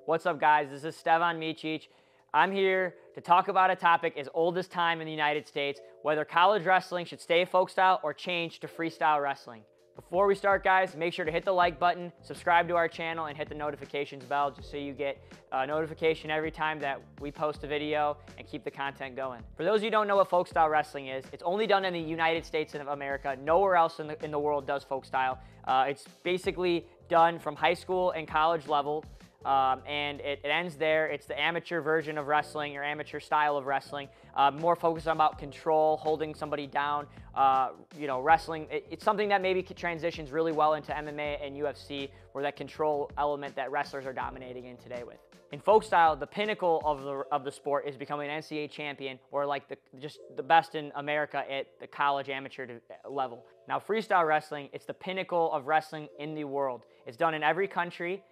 What's up, guys? This is Stevan Micic. I'm here to talk about a topic as old as time in the United States, whether college wrestling should stay folk style or change to freestyle wrestling. Before we start, guys, make sure to hit the like button, subscribe to our channel, and hit the notifications bell just so you get a notification every time that we post a video and keep the content going. For those of you who don't know what folk style wrestling is, it's only done in the United States of America. Nowhere else in the world does folk style. It's basically done from high school and college level. And it ends there. It's the amateur version of wrestling, or amateur style of wrestling, more focused on about control, holding somebody down, wrestling. It's something that maybe transitions really well into MMA and UFC, where that control element that wrestlers are dominating in today with. In folk style, the pinnacle of the sport is becoming an NCAA champion, or like just the best in America at the college amateur level. Now, freestyle wrestling, it's the pinnacle of wrestling in the world. It's done in every country,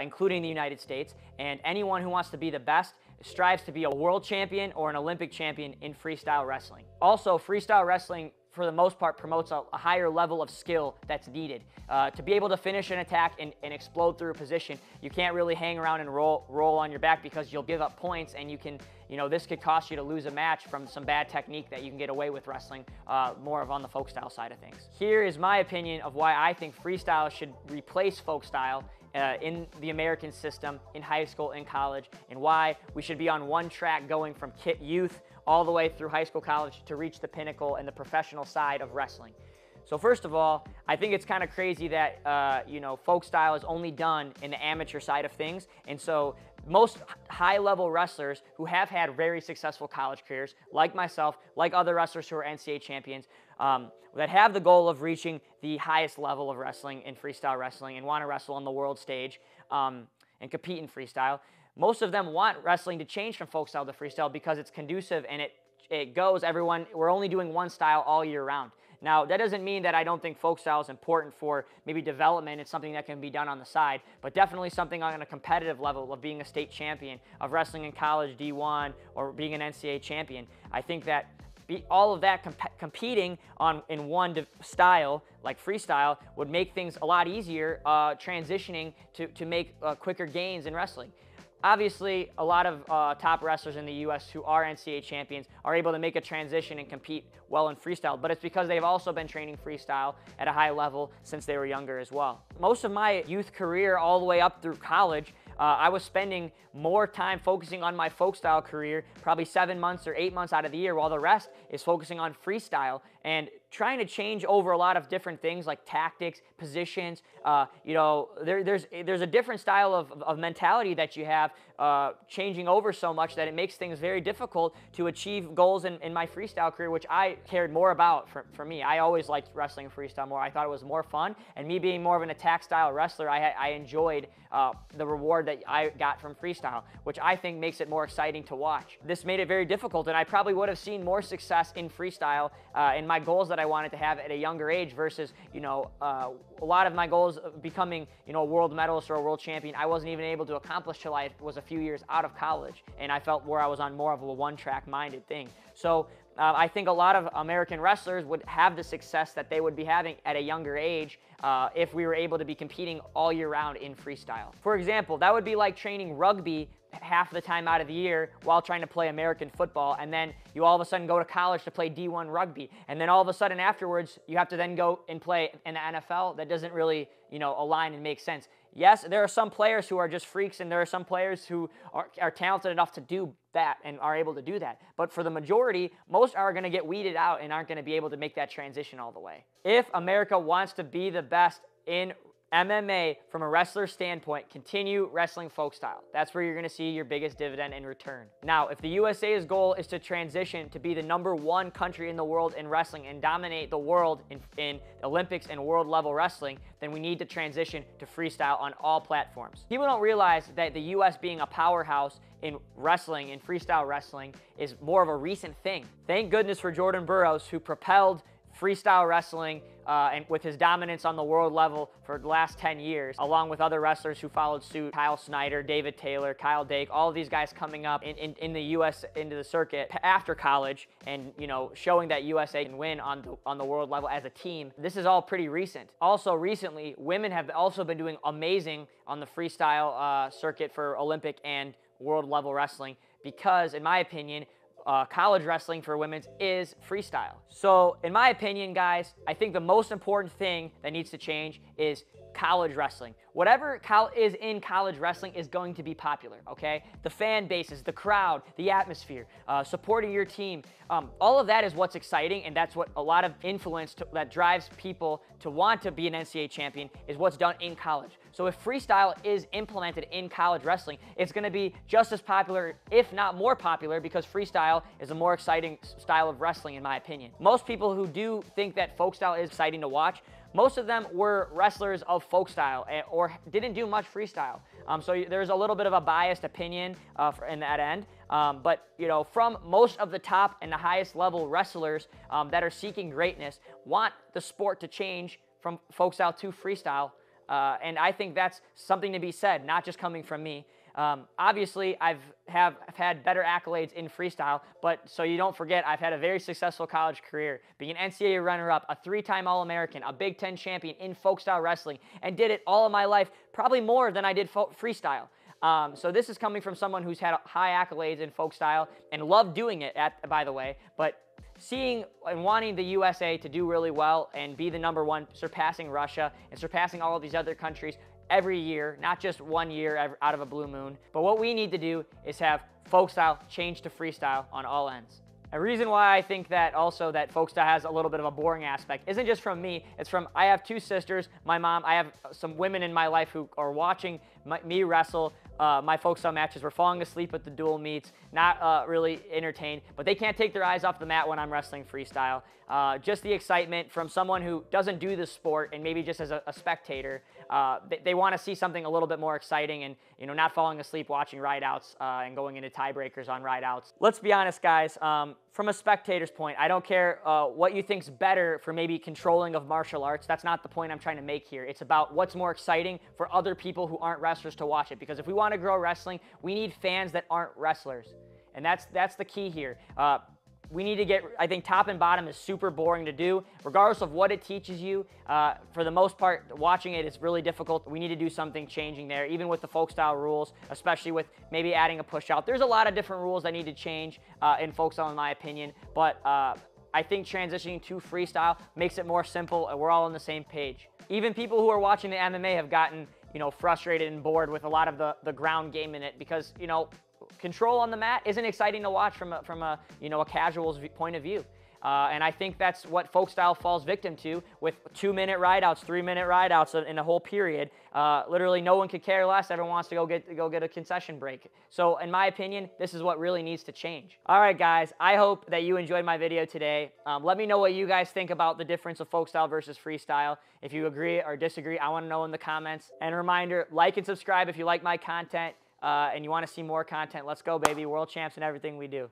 including the United States, and anyone who wants to be the best strives to be a world champion or an Olympic champion in freestyle wrestling. Also, freestyle wrestling, for the most part, promotes a higher level of skill that's needed. To be able to finish an attack and explode through a position, you can't really hang around and roll on your back, because you'll give up points, and you can, this could cost you to lose a match from some bad technique that you can get away with wrestling, more of on the folk style side of things. Here is my opinion of why I think freestyle should replace folk style in the American system, in high school and college, and why we should be on one track going from youth all the way through high school, college, to reach the pinnacle and the professional side of wrestling. So first of all, I think it's kind of crazy that, folk style is only done in the amateur side of things. And so most high-level wrestlers who have had very successful college careers, like myself, like other wrestlers who are NCAA champions, that have the goal of reaching the highest level of wrestling in freestyle wrestling and want to wrestle on the world stage and compete in freestyle, most of them want wrestling to change from folk style to freestyle because it's conducive and we're only doing one style all year round. Now, that doesn't mean that I don't think folk style is important for maybe development. It's something that can be done on the side, but definitely something on a competitive level of being a state champion, of wrestling in college D1, or being an NCAA champion. I think that all of that competing in one style, like freestyle, would make things a lot easier transitioning to make quicker gains in wrestling. Obviously, a lot of top wrestlers in the U.S. who are NCAA champions are able to make a transition and compete well in freestyle, but it's because they've also been training freestyle at a high level since they were younger as well. Most of my youth career, all the way up through college, I was spending more time focusing on my folk style career, probably 7 months or 8 months out of the year, while the rest is focusing on freestyle and trying to change over a lot of different things like tactics, positions. There's a different style of mentality that you have changing over so much that it makes things very difficult to achieve goals in my freestyle career, which I cared more about for me. I always liked wrestling freestyle more. I thought it was more fun, and me being more of an attack style wrestler, I enjoyed the reward that I got from freestyle, which I think makes it more exciting to watch. This made it very difficult, and I probably would have seen more success in freestyle in my goals that I wanted to have at a younger age versus, a lot of my goals of becoming, a world medalist or a world champion, I wasn't even able to accomplish till I was a few years out of college, and I felt where I was on more of a one-track minded thing. So I think a lot of American wrestlers would have the success that they would be having at a younger age if we were able to be competing all year round in freestyle. For example, that would be like training rugby half the time out of the year while trying to play American football, and then you all of a sudden go to college to play D1 rugby, and then all of a sudden afterwards you have to then go and play in the NFL. That doesn't really, align and make sense. Yes, there are some players who are just freaks, and there are some players who are talented enough to do that and are able to do that. But for the majority, most are going to get weeded out and aren't going to be able to make that transition all the way. If America wants to be the best in MMA from a wrestler standpoint, continue wrestling folk style. That's where you're going to see your biggest dividend in return. Now, if the USA's goal is to transition to be the #1 country in the world in wrestling and dominate the world in Olympics and world level wrestling, then we need to transition to freestyle on all platforms. People don't realize that the US being a powerhouse in wrestling, in freestyle wrestling, is more of a recent thing. Thank goodness for Jordan Burroughs, who propelled freestyle wrestling and with his dominance on the world level for the last 10 years, along with other wrestlers who followed suit, Kyle Snyder, David Taylor, Kyle Dake, all of these guys coming up in the U.S. into the circuit after college and, you know, showing that USA can win on the world level as a team. This is all pretty recent. Also recently, women have also been doing amazing on the freestyle circuit for Olympic and world level wrestling because, in my opinion, college wrestling for women's is freestyle. So in my opinion, guys, I think the most important thing that needs to change is college wrestling. Whatever is in college wrestling is going to be popular, okay? The fan bases, the crowd, the atmosphere, supporting your team, all of that is what's exciting, and that's what a lot of influence that drives people to want to be an NCAA champion is what's done in college. So if freestyle is implemented in college wrestling, it's going to be just as popular, if not more popular, because freestyle is a more exciting style of wrestling, in my opinion. Most people who do think that folk style is exciting to watch, most of them were wrestlers of folk style or didn't do much freestyle. So there's a little bit of a biased opinion in that end. But, you know, from most of the top and the highest level wrestlers that are seeking greatness want the sport to change from folk style to freestyle. And I think that's something to be said, not just coming from me. Obviously, I've had better accolades in freestyle, but so you don't forget, I've had a very successful college career, being an NCAA runner-up, a 3-time All-American, a Big Ten champion in folk style wrestling, and did it all of my life, probably more than I did freestyle. So this is coming from someone who's had high accolades in folk style and loved doing it, by the way, but seeing and wanting the USA to do really well and be the #1, surpassing Russia and surpassing all of these other countries every year, not just 1 year out of a blue moon. But what we need to do is have folk style change to freestyle on all ends. A reason why I think that also that folk style has a little bit of a boring aspect isn't just from me, it's from, I have 2 sisters, my mom, I have some women in my life who are watching me wrestle my folk style matches. We're falling asleep at the dual meets, not really entertained, but they can't take their eyes off the mat when I'm wrestling freestyle. Just the excitement from someone who doesn't do the sport and maybe just as a spectator, they want to see something a little bit more exciting and, you know, not falling asleep watching ride-outs and going into tiebreakers on ride-outs. Let's be honest, guys. From a spectator's point, I don't care what you think's better for maybe controlling of martial arts. That's not the point I'm trying to make here. It's about what's more exciting for other people who aren't wrestlers to watch it. Because if we want to grow wrestling, we need fans that aren't wrestlers. And that's the key here. We need to get, I think top and bottom is super boring to do, regardless of what it teaches you. For the most part, watching it is really difficult. We need to do something changing there, even with the folk style rules, especially with maybe adding a push out. There's a lot of different rules that need to change in folk style, in my opinion, but I think transitioning to freestyle makes it more simple and we're all on the same page. Even people who are watching the MMA have gotten, you know, frustrated and bored with a lot of the ground game in it because, you know, control on the mat isn't exciting to watch from a you know, a casual's point of view. And I think that's what folk style falls victim to with 2-minute ride-outs, 3-minute ride-outs in a whole period. Literally no one could care less. Everyone wants to go get a concession break. So in my opinion, this is what really needs to change. All right, guys, I hope that you enjoyed my video today. Let me know what you guys think about the difference of folk style versus freestyle. If you agree or disagree, I want to know in the comments. And a reminder, like and subscribe if you like my content and you want to see more content. Let's go, baby. World champs in everything we do.